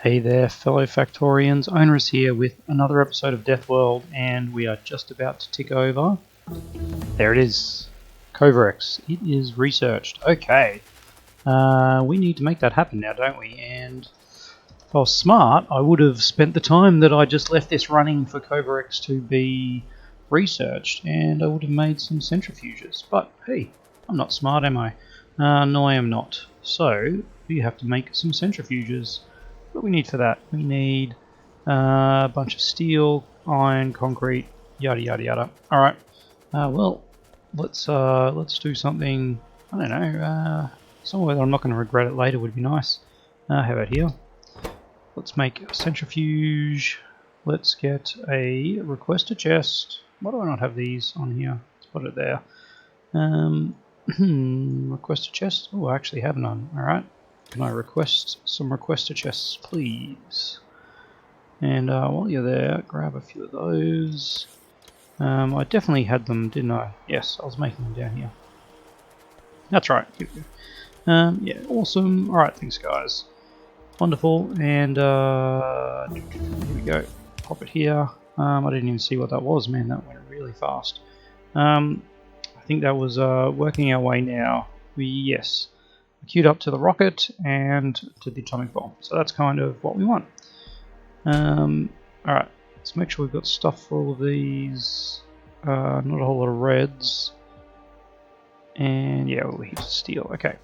Hey there, fellow Factorians. Onerous here with another episode of Death World, and we are just about to tick over. There it is. Kovarex. It is researched. Okay. We need to make that happen now, don't we? And if I was smart, I would have spent the time that I just left this running for Kovarex to be researched, and I would have made some centrifuges. But hey, I'm not smart, am I? No, I am not. So, we have to make some centrifuges. What do we need for that? We need a bunch of steel, iron, concrete, yada yada yada. All right. Well, let's do something. I don't know. Somewhere that I'm not going to regret it later would be nice. How about here? Let's make a centrifuge. Let's get a request a chest. Why do I not have these on here? Let's put it there. Request a chest. Oh, I actually have none. All right. Can I request some requester chests, please? And while you're there, grab a few of those. I definitely had them, didn't I? Yes, I was making them down here. That's right. Here we go. Yeah, awesome. Alright, thanks guys. Wonderful. And here we go. Pop it here. I didn't even see what that was. Man, that went really fast. I think that was working our way now. Yes. Queued up to the rocket and to the atomic bomb. So that's kind of what we want. Alright, let's make sure we've got stuff for all of these. Not a whole lot of reds. And yeah, we'll heat steel. Okay.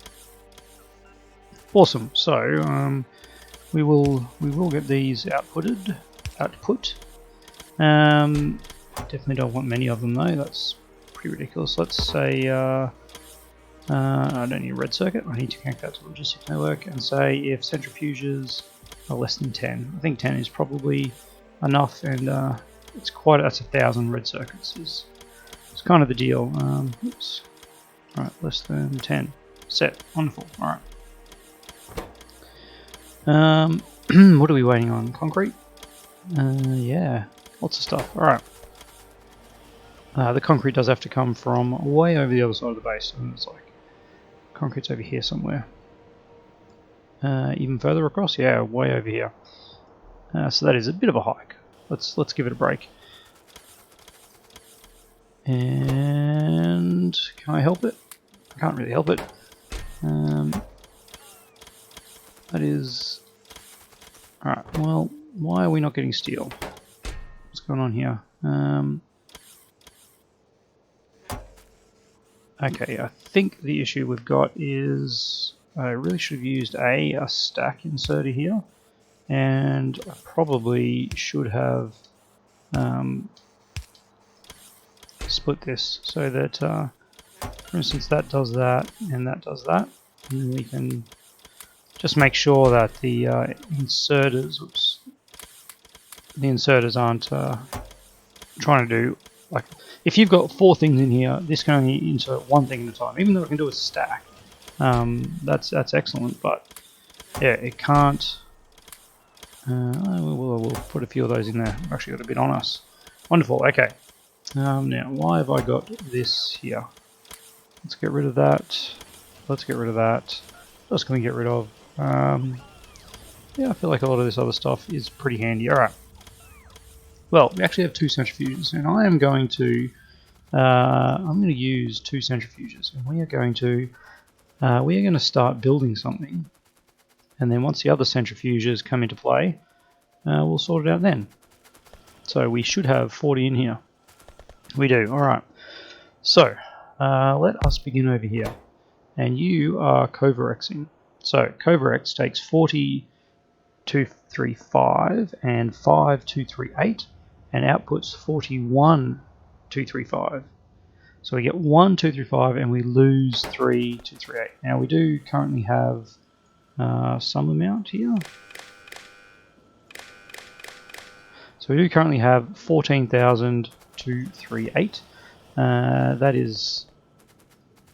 Awesome. So we will get these outputted. Definitely don't want many of them though. That's pretty ridiculous. Let's say I don't need a red circuit. I need to connect that to the logistics network and say if centrifuges are less than 10. I think 10 is probably enough, and it's quite. That's 1,000 red circuits. It's kind of the deal. Oops. All right, less than 10. Set. Wonderful. All right. What are we waiting on? Concrete? Yeah, lots of stuff. All right. The concrete does have to come from way over the other side of the base, and it's like. Concrete's over here somewhere. Even further across? Yeah, way over here. So that is a bit of a hike. Let's give it a break. And can I help it? I can't really help it. That is... Alright, well, why are we not getting steel? What's going on here? Okay, I think the issue we've got is I really should have used a stack inserter here, and I probably should have split this so that, for instance, that does that and that does that, and then we can just make sure that the inserters, aren't trying to do like. If you've got 4 things in here, this can only insert 1 thing at a time, even though it can do a stack. That's excellent, but yeah, it can't. We'll put a few of those in there. We've actually got a bit on us. Wonderful. Okay. Now, why have I got this here? Let's get rid of that. Let's get rid of that. What else can we get rid of? Yeah, I feel like a lot of this other stuff is pretty handy. All right. Well, we actually have 2 centrifuges, and I am going to use 2 centrifuges, and we are going to start building something, and then once the other centrifuges come into play, we'll sort it out then. So we should have 40 in here. We do. All right. So let us begin over here, and you are Kovarexing. So Kovarex takes 40, 235 and 5, 238. And outputs 41, 235. So we get 1, 235, and we lose 3, 238. Now we do currently have some amount here. So we do currently have 14,238. That is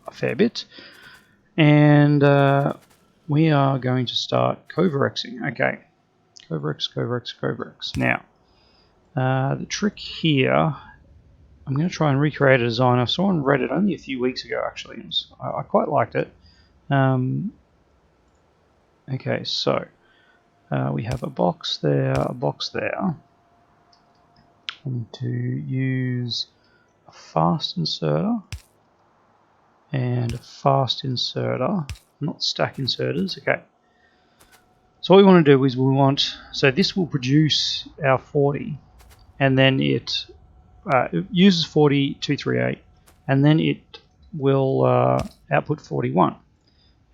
a fair bit. And we are going to start Kovarexing. Okay. Kovarex. Now, the trick here, I'm going to try and recreate a design I saw on Reddit only a few weeks ago, actually. I quite liked it. Okay, so We have a box there, a box there. We need to use a fast inserter and a fast inserter, not stack inserters. Okay. So what we want to do is so this will produce our 40, and then it uses 40,238, and then it will output 41.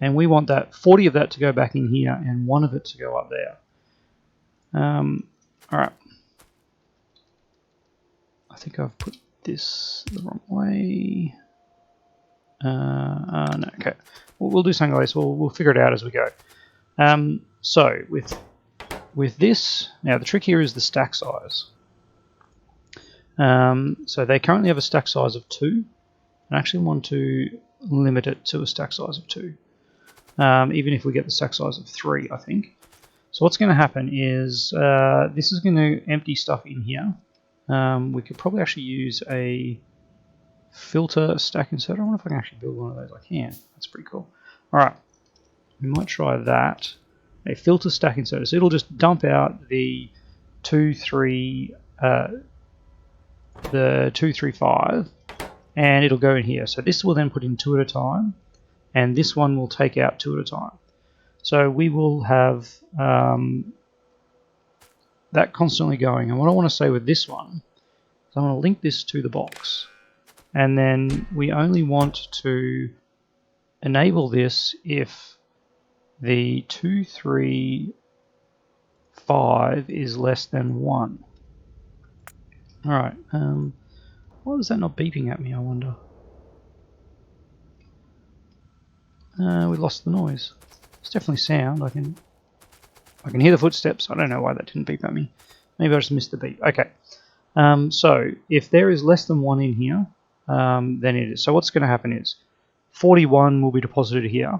And we want that 40 of that to go back in here and 1 of it to go up there. Alright. I think I've put this the wrong way. No, okay. We'll do something like this. We'll figure it out as we go. So with this, now the trick here is the stack size. So they currently have a stack size of 2. I actually want to limit it to a stack size of 2. Even if we get the stack size of 3, I think. So what's going to happen is this is going to empty stuff in here. We could probably actually use a filter stack inserter. I wonder if I can actually build one of those. I can. That's pretty cool. Alright, we might try that. A filter stack inserter. So it'll just dump out the 2, 3, the 2, 3, 5, and it'll go in here. So this will then put in 2 at a time, and this one will take out 2 at a time. So we will have that constantly going. And what I want to say with this one is I want to link this to the box. And then we only want to enable this if the 2, 3, 5 is less than 1. Alright, why is that not beeping at me, I wonder? We lost the noise. It's definitely sound. I can hear the footsteps. I don't know why that didn't beep at me. Maybe I just missed the beep. Okay. So if there is less than 1 in here, then it is. So what's going to happen is 41 will be deposited here.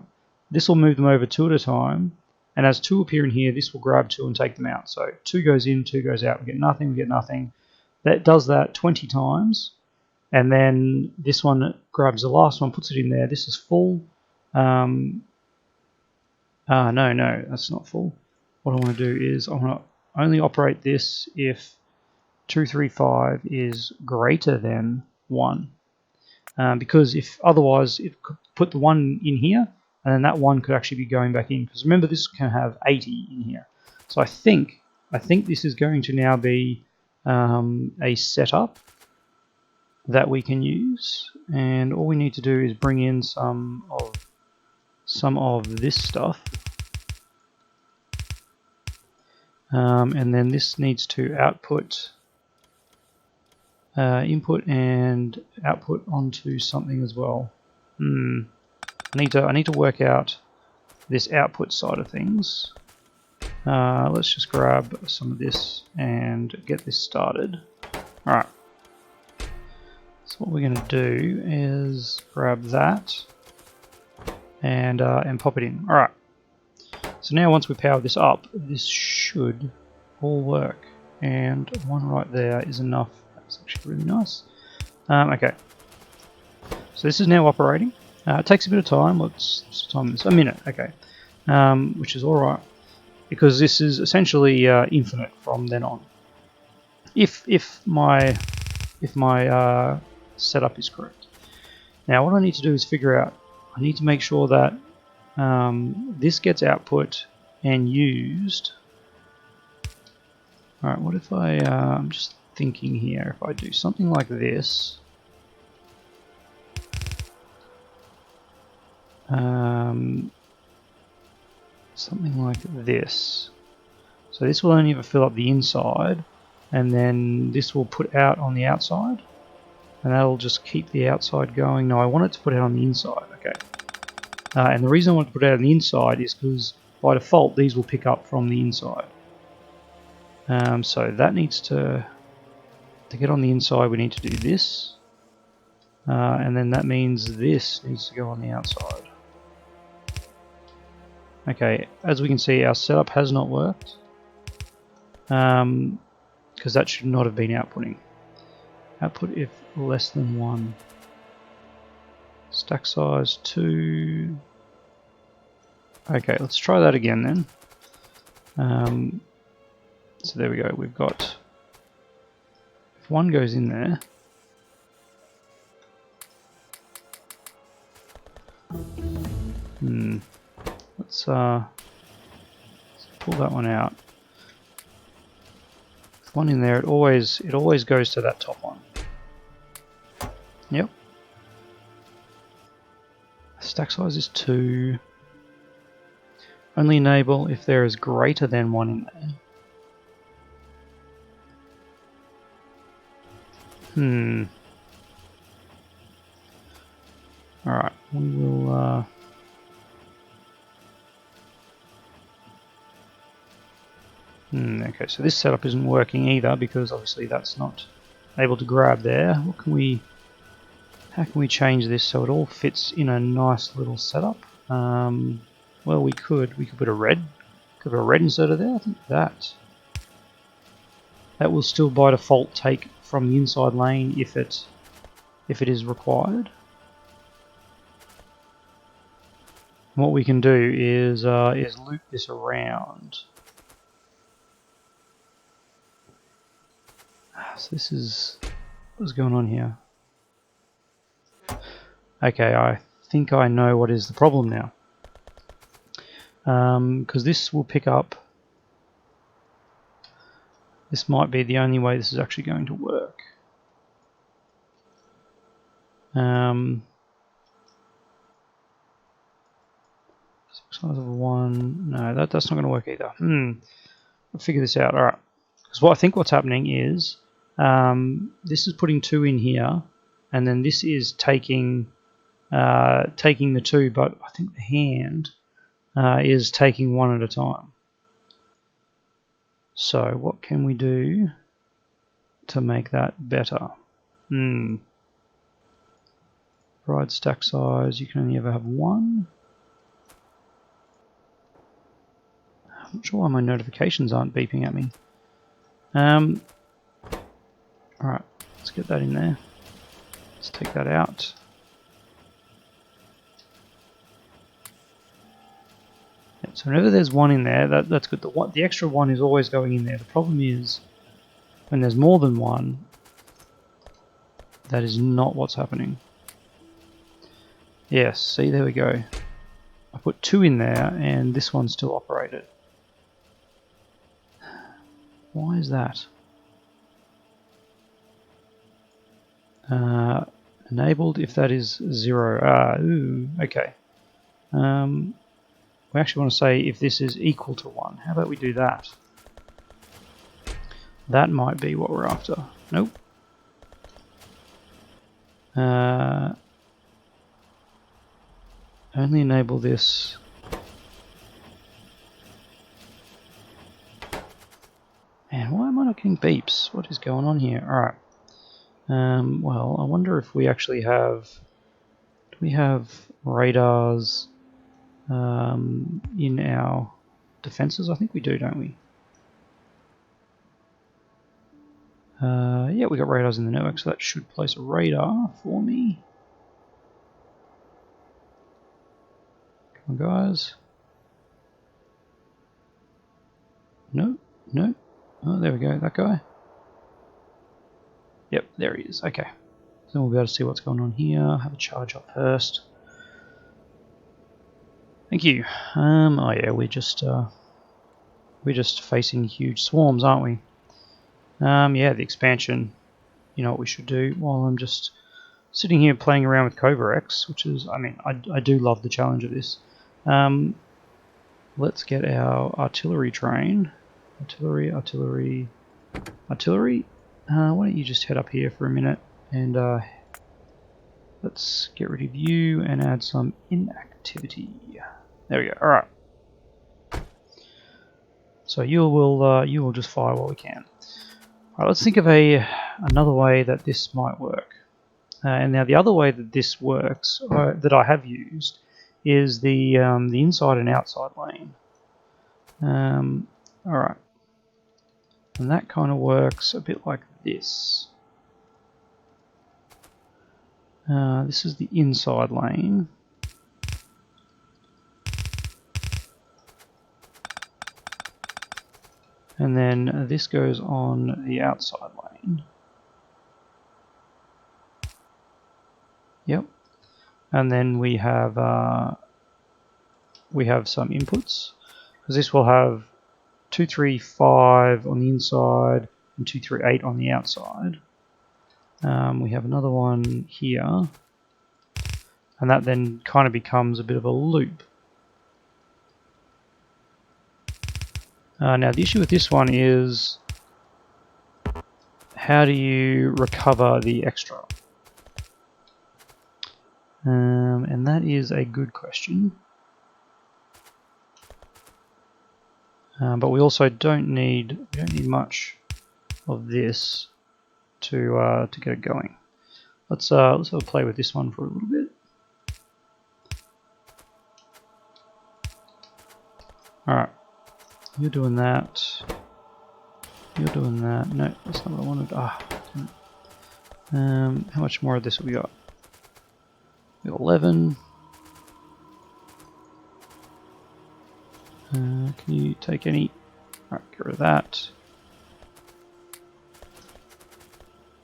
This will move them over 2 at a time. And as 2 appear in here, this will grab 2 and take them out. So 2 goes in, 2 goes out. We get nothing, we get nothing. That does that 20 times. And then this one grabs the last one, puts it in there. This is full. No, that's not full. What I want to do is I want to only operate this if 235 is greater than 1. Because if otherwise it could put the 1 in here, and then that 1 could actually be going back in. Because remember, this can have 80 in here. So I think this is going to now be a setup that we can use, and all we need to do is bring in some of this stuff, and then this needs to output input and output onto something as well. I need to work out this output side of things. Let's just grab some of this and get this started. Alright. So what we're going to do is grab that and pop it in. Alright. So now once we power this up, this should all work. And 1 right there is enough. That's actually really nice. Okay. So this is now operating. It takes a bit of time. What's the time? It's a minute. Okay. Which is alright, because this is essentially infinite from then on. If my setup is correct. Now what I need to do is figure out, I need to make sure that this gets output and used. Alright, what if I'm just thinking here, if I do something like this, something like this. So this will only ever fill up the inside, and then this will put out on the outside, and that'll just keep the outside going. No, I want it to put out on the inside. Okay. And the reason I want to put it out on the inside is because by default these will pick up from the inside. So that needs to get on the inside, we need to do this, and then that means this needs to go on the outside. Okay, as we can see, our setup has not worked, because that should not have been outputting. Output if less than 1. Stack size 2. Okay, let's try that again then. So there we go. We've got, if one goes in there, let's pull that one out. With one in there, it always goes to that top one. Yep. Stack size is 2. Only enable if there is greater than 1 in there. Alright, we will okay, so this setup isn't working either because obviously that's not able to grab there. How can we change this so it all fits in a nice little setup? Well, we could put a red inserter there. I think that will still by default take from the inside lane if it is required. What we can do is loop this around. So this is what's going on here. Okay, I think I know what is the problem now. Because this will pick up. This might be the only way this is actually going to work. Size of 1. No, that's not going to work either. I'll figure this out. Alright. Because I think what's happening is this is putting 2 in here, and then this is taking the 2, but I think the hand is taking 1 at a time. So what can we do to make that better? Provide stack size, you can only ever have 1. I'm not sure why my notifications aren't beeping at me. Alright, let's get that in there. Let's take that out. Yep, so whenever there's 1 in there, that's good. The extra 1 is always going in there. The problem is when there's more than 1, that is not what's happening. Yes, see, there we go. I put 2 in there and this one still operated. Why is that? Enabled if that is 0. Okay. We actually want to say if this is equal to 1. How about we do that? That might be what we're after. Nope. Only enable this. Man, why am I not getting beeps? What is going on here? Alright. Well, I wonder if we actually have... Do we have radars in our defenses? I think we do, don't we? Yeah, we got radars in the network, so that should place a radar for me. Come on, guys. No, no. Oh, there we go, that guy. Yep, there he is. Okay. So we'll be able to see what's going on here. Have a charge up first. Thank you. Oh yeah, we're just facing huge swarms, aren't we? Yeah, the expansion. You know what we should do while I'm just sitting here playing around with Kovarex, which is, I mean, I do love the challenge of this. Let's get our artillery train. Artillery. Why don't you just head up here for a minute and let's get rid of you and add some inactivity. There we go. All right. So you will just fire while we can. All right. Let's think of another way that this might work. And now the other way that this works, that I have used, is the inside and outside lane. All right. And that kind of works a bit like this. This is the inside lane. And then this goes on the outside lane. Yep. And then we have some inputs, because this will have 235 on the inside and 238 on the outside. We have another one here, and that then kind of becomes a bit of a loop. Now the issue with this one is, how do you recover the extra? And that is a good question. But we also don't need much of this to get it going. Let's have a play with this one for a little bit. All right, you're doing that. You're doing that. No, that's not what I wanted. How much more of this have we got? We got 11. Can you take any? All right, get rid of that.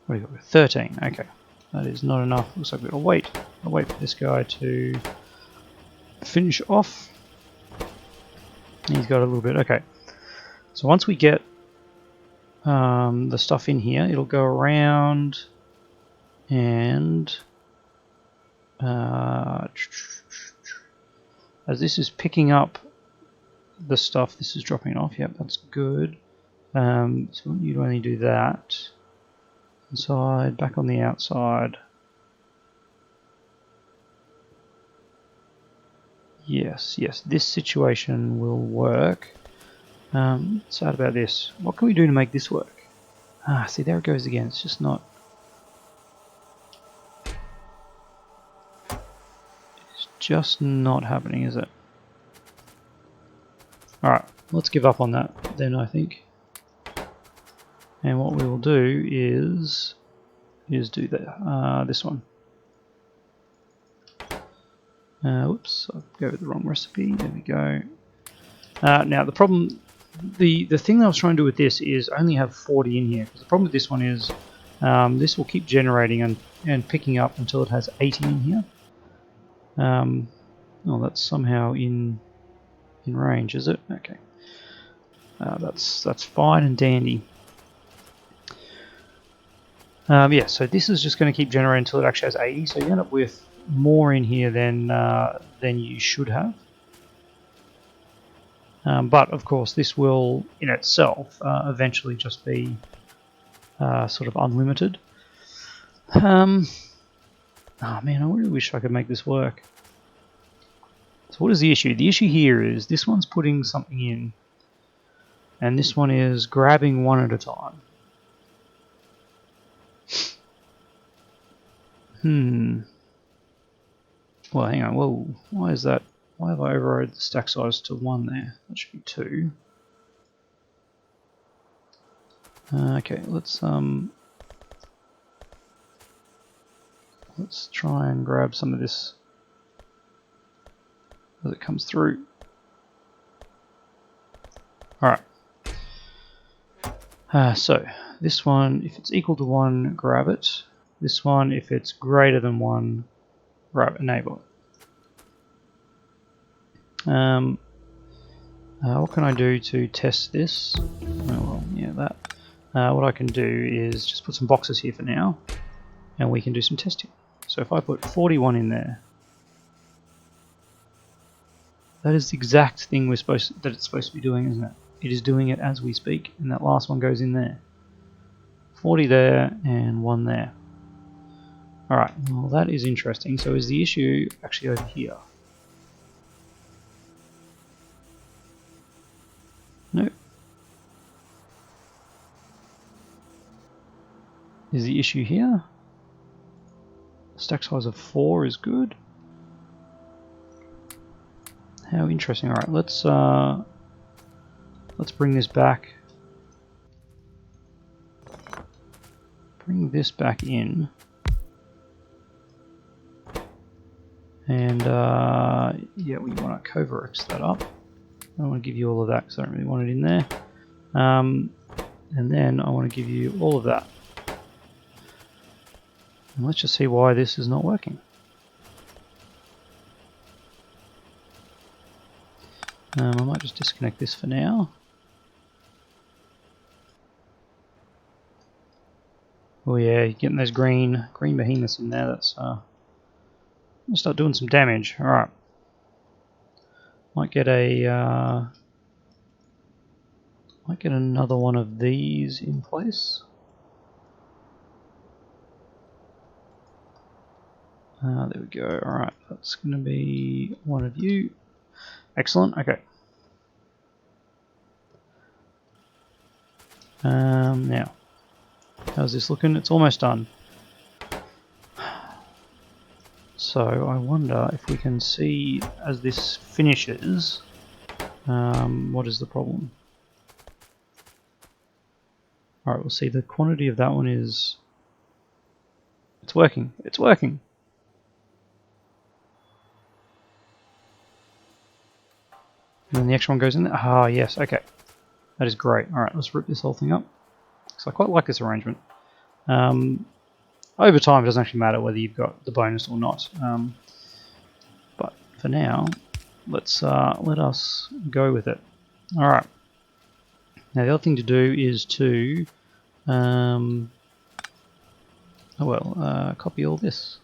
What do you got? 13. Okay, that is not enough. Looks like we'll wait. I'll wait for this guy to finish off. He's got a little bit. Okay, so once we get the stuff in here, it'll go around and as this is picking up the stuff, this is dropping off. Yep, that's good. So you'd only do that. Inside, back on the outside. Yes, this situation will work. Sad about this. What can we do to make this work? See, there it goes again. It's just not. It's just not happening, is it? Alright, let's give up on that then, I think. And what we will do is do this one. Whoops, I'll go with the wrong recipe. There we go. Now the problem, the thing that I was trying to do with this is only have 40 in here. Because the problem with this one is this will keep generating and picking up until it has 80 in here. Oh, that's somehow in range, is it? Okay. That's fine and dandy. Yeah, so this is just going to keep generating until it actually has 80. So you end up with more in here than you should have. But of course, this will in itself eventually just be sort of unlimited. Oh man, I really wish I could make this work. So what is the issue? The issue here is this one's putting something in, and this one is grabbing one at a time. Well, hang on. Whoa, why is that? Why have I overrode the stack size to 1 there? That should be 2. Okay, let's try and grab some of this as it comes through. Alright. So, this one, if it's equal to 1, grab it. This one, if it's greater than 1, enable it. What can I do to test this? Oh, well, yeah, that. What I can do is just put some boxes here for now, and we can do some testing. So if I put 41 in there, that is the exact thing that it's supposed to be doing, isn't it? It is doing it as we speak, and that last one goes in there. 40 there, and 1 there. Alright, well that is interesting. So is the issue actually over here? Nope. Is the issue here? Stack size of 4 is good. How interesting. Alright, let's bring this back. Bring this back in. And yeah, we want to Kovarex that up. I don't want to give you all of that because I don't really want it in there. And then I want to give you all of that. And let's just see why this is not working. I might just disconnect this for now. Oh yeah, you're getting those green behemoths in there. That's gonna start doing some damage. All right, might get another one of these in place. There we go. All right, that's going to be one of you. Excellent. Okay. Now, how's this looking? It's almost done. So I wonder if we can see as this finishes, what is the problem? All right, we'll see. The quantity of that one is. It's working. It's working. And then the extra one goes in there. Ah, yes. Okay, that is great. All right, let's rip this whole thing up. So I quite like this arrangement. Over time, it doesn't actually matter whether you've got the bonus or not. But for now, let's let us go with it. All right. Now the other thing to do is to, copy all this,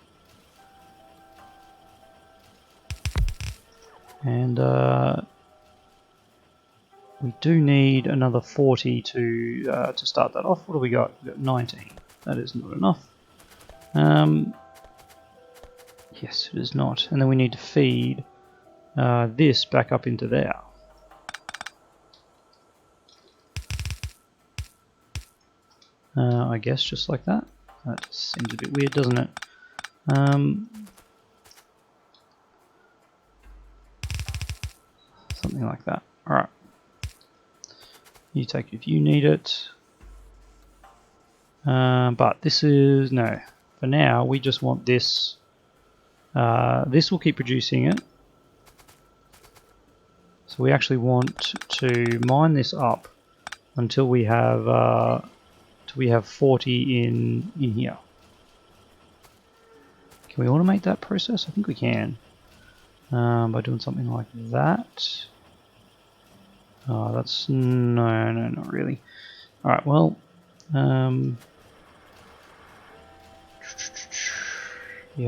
and we do need another 40 to start that off. What do we got? We've got 19. That is not enough. Yes, it is not. And then we need to feed this back up into there. I guess just like that. That seems a bit weird, doesn't it? Something like that. Alright. You take it if you need it. But this is... no. For now, we just want this. This will keep producing it. So we actually want to mine this up until we have 40 in here. Can we automate that process? I think we can. By doing something like that. Oh, that's no, not really. All right, well, yeah,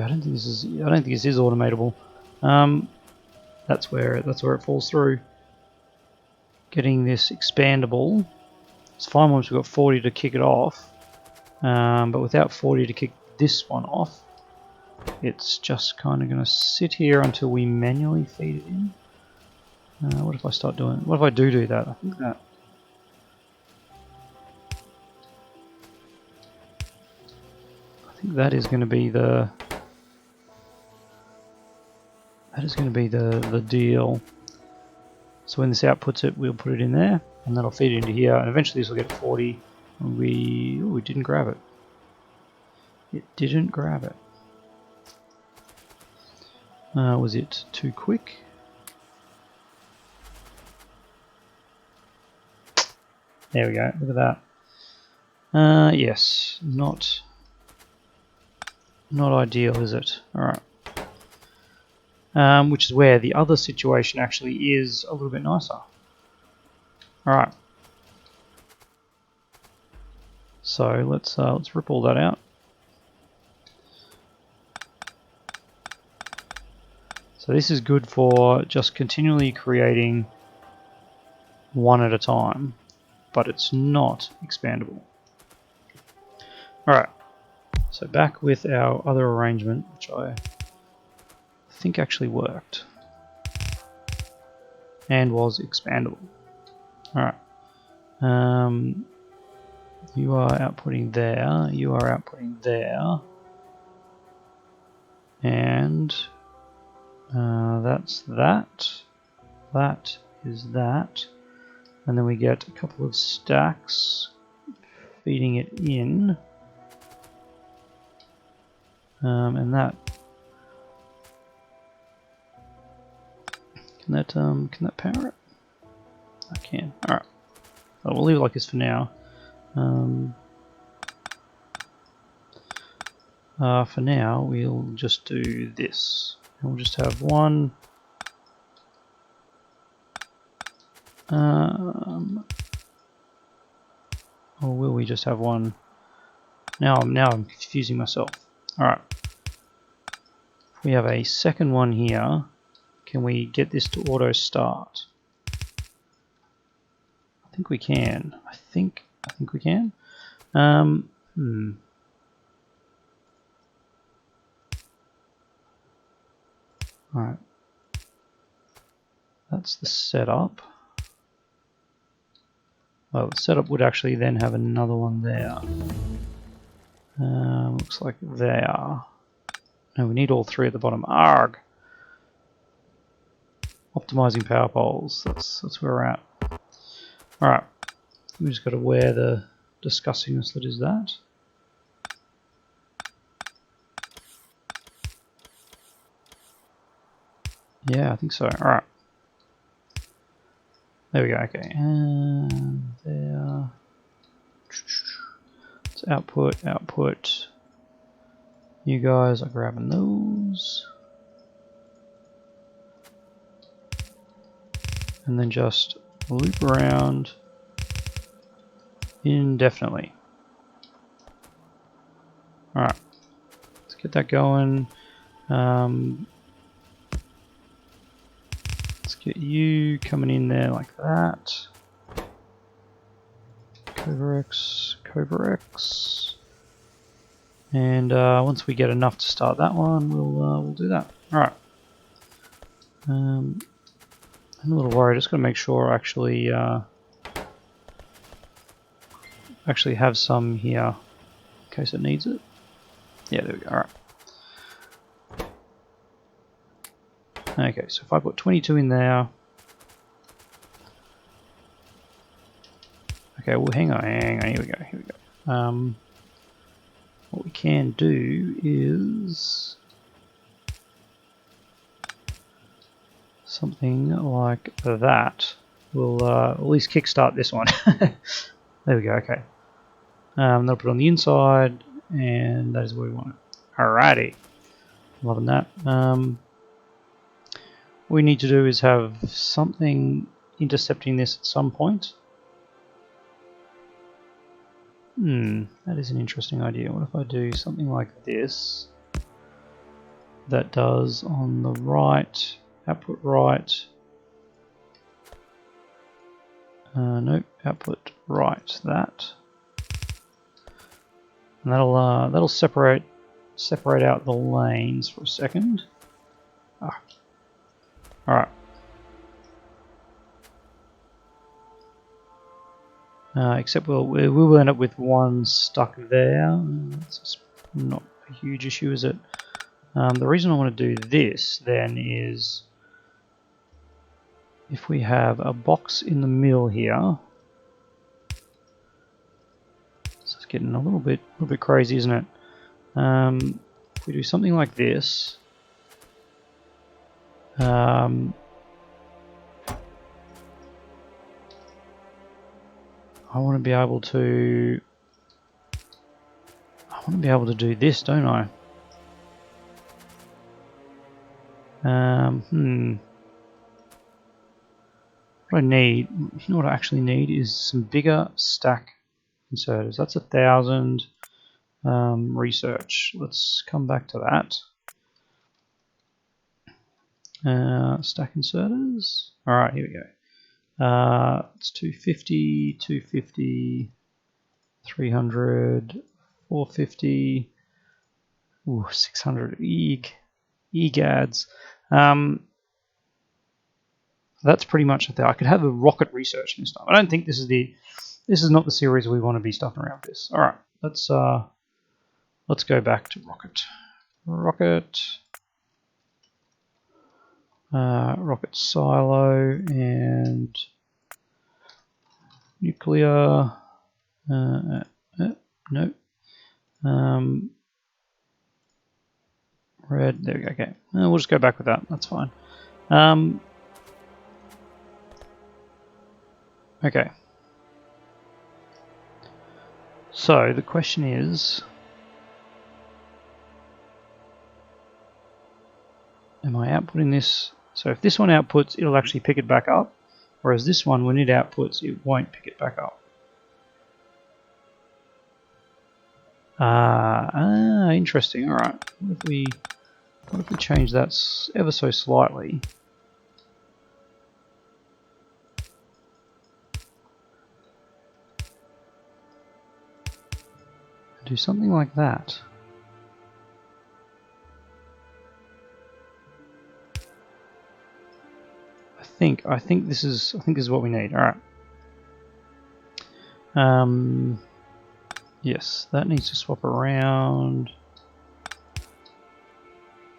I don't think this is automatable. That's where it falls through. Getting this expandable. It's fine once we've got 40 to kick it off, but without 40 to kick this one off, it's just kind of going to sit here until we manually feed it in. What if I start doing? What if I do that? I think that is going to be the the deal. So when this outputs it, we'll put it in there, and that'll feed it into here, and eventually this will get to 40. And we didn't grab it. It didn't grab it. Was it too quick? There we go. Look at that. Yes, not ideal, is it? All right. Which is where the other situation actually is a little bit nicer. All right. So let's rip all that out. So this is good for just continually creating one at a time, but it's not expandable. All right. So back with our other arrangement, which I think actually worked and was expandable. All right. You are outputting there. You are outputting there, and that's that. That is that, and then we get a couple of stacks feeding it in, and that. Can that power it? I can. All right. we'll leave it like this for now. For now, we'll just do this. And we'll just have one. Or will we just have one? Now I'm confusing myself. Alright. If we have a second one here, can we get this to auto start? I think we can. I think we can. Alright. That's the setup. Well, the setup would actually then have another one there. Looks like there. No, we need all three at the bottom. Arg! Optimizing power poles. That's where we're at. Alright. We just got to wear the disgustingness that is that. Yeah, I think so. Alright. There we go, okay. And there. It's output, output. You guys are grabbing those. And then just loop around indefinitely. Alright. Let's get that going. Let's get you coming in there like that. Kovarex, Kovarex. And once we get enough to start that one, we'll do that. Alright. I'm a little worried. Just gotta make sure I actually have some here in case it needs it. Yeah, there we go. Alright. Okay, so if I put 22 in there. Okay, well hang on, here we go. What we can do is something like that. We'll at least kickstart this one. There we go, okay. That'll put it on the inside, and that is where we want it. Alrighty. Loving that. What we need to do is have something intercepting this at some point. That is an interesting idea. What if I do something like this? That does on the right, output right. Nope, output right, that. And that'll separate out the lanes for a second. Alright. Except we will end up with one stuck there. It's not a huge issue, is it? The reason I want to do this then is if we have a box in the middle here. So it's getting a little bit crazy, isn't it? If we do something like this. I want to be able to do this, don't I? What I need, you know what I actually need is some bigger stack inserters. That's 1,000 research. Let's come back to that. Stack inserters. Alright, here we go. It's 250, 250, 300, 450, 600 egads. That's pretty much it. I could have a rocket research this time. I don't think this is not the series we want to be stuffing around this. All right, let's go back to rocket silo and nuclear. Nope. Red. There we go. Okay, we'll just go back with that. That's fine. Okay. So the question is, am I outputting this? So if this one outputs, it'll actually pick it back up, whereas this one, when it outputs, it won't pick it back up. Interesting. All right. What if we change that ever so slightly? Do something like that. I think this is what we need. All right. Yes, that needs to swap around.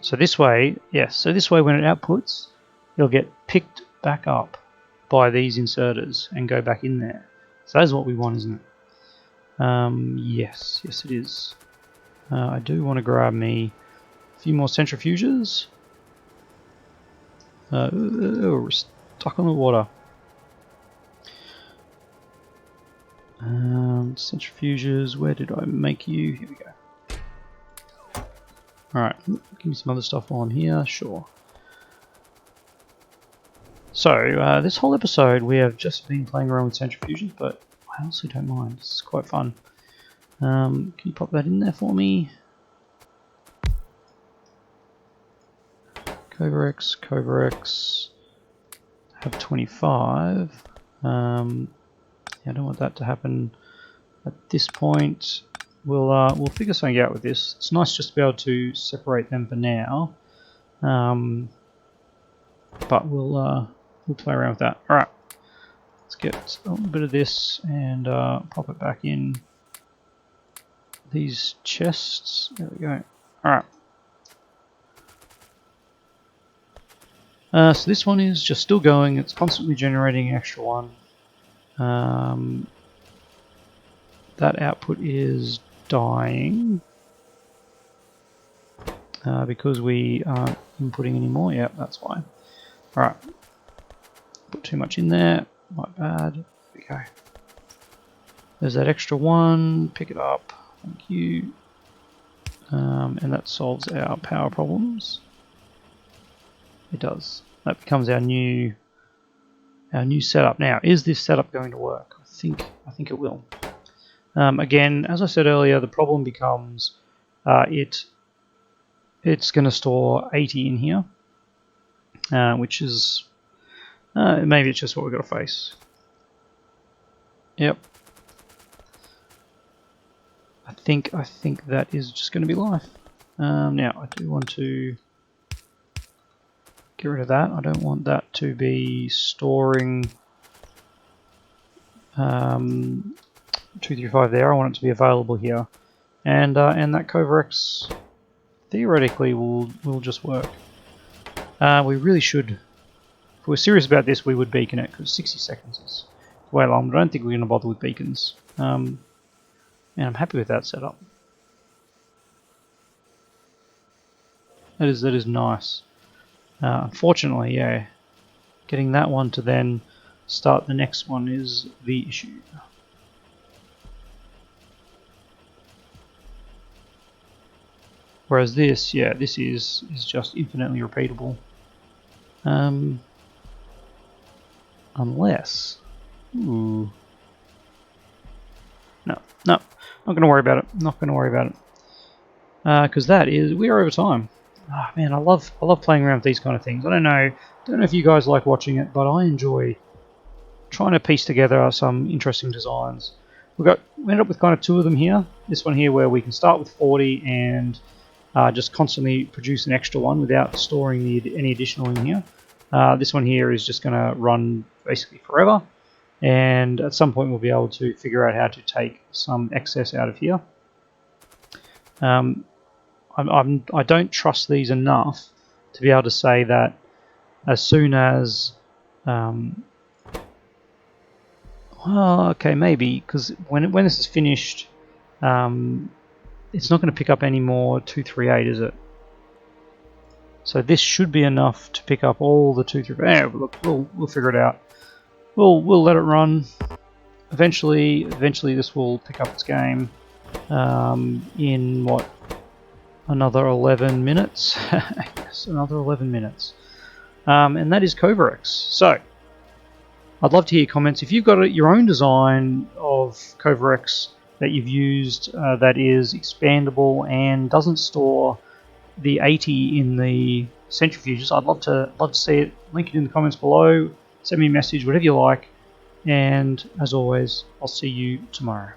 So this way, yes. So this way, when it outputs, it'll get picked back up by these inserters and go back in there. So that's what we want, isn't it? Yes, it is. I do want to grab me a few more centrifuges. We're stuck on the water. Centrifuges, where did I make you? Here we go. Alright, give me some other stuff while I'm here, sure. So, this whole episode we have just been playing around with centrifuges, but I also don't mind, it's quite fun. Can you pop that in there for me? Kovarex, have 25. Yeah, I don't want that to happen at this point. We'll figure something out with this. It's nice just to be able to separate them for now, but we'll play around with that. All right, let's get a little bit of this and pop it back in these chests. There we go. All right. So this one is just still going. It's constantly generating an extra one. That output is dying because we aren't inputting anymore. Yep, that's why. Alright. Put too much in there. My bad. There we go. There's that extra one. Pick it up. Thank you. And that solves our power problems. It does. That becomes our new setup. Now, is this setup going to work? I think it will. Again, as I said earlier, the problem becomes it's going to store 80 in here, which is maybe it's just what we've got to face. Yep. I think that is just going to be life. Now, I do want to get rid of that. I don't want that to be storing 235 there. I want it to be available here, and that Kovarex theoretically will just work. We really should, if we're serious about this, we would beacon it, because 60 seconds is way long. But I don't think we're going to bother with beacons, and I'm happy with that setup. That is nice. Unfortunately, yeah, getting that one to then start the next one is the issue. Whereas this, yeah, this is just infinitely repeatable. Unless, ooh, no, not going to worry about it. Not going to worry about it. Because we are over time. Oh, man, I love playing around with these kind of things. I don't know if you guys like watching it, but I enjoy trying to piece together some interesting designs. We ended up with kind of two of them here. This one here where we can start with 40 and just constantly produce an extra one without storing any additional in here. This one here is just going to run basically forever, and at some point we'll be able to figure out how to take some excess out of here. I don't trust these enough to be able to say that as soon as well, okay, maybe, because when this is finished, it's not going to pick up any more 238, is it? So this should be enough to pick up all the 238. Look, we'll figure it out. We'll let it run. eventually this will pick up its game in what, another 11 minutes. Yes, another 11 minutes. And that is Kovarex. So I'd love to hear comments. If you've got your own design of Kovarex that you've used that is expandable and doesn't store the 80 in the centrifuges, I'd love to see it. Link it in the comments below. Send me a message, whatever you like. And as always, I'll see you tomorrow.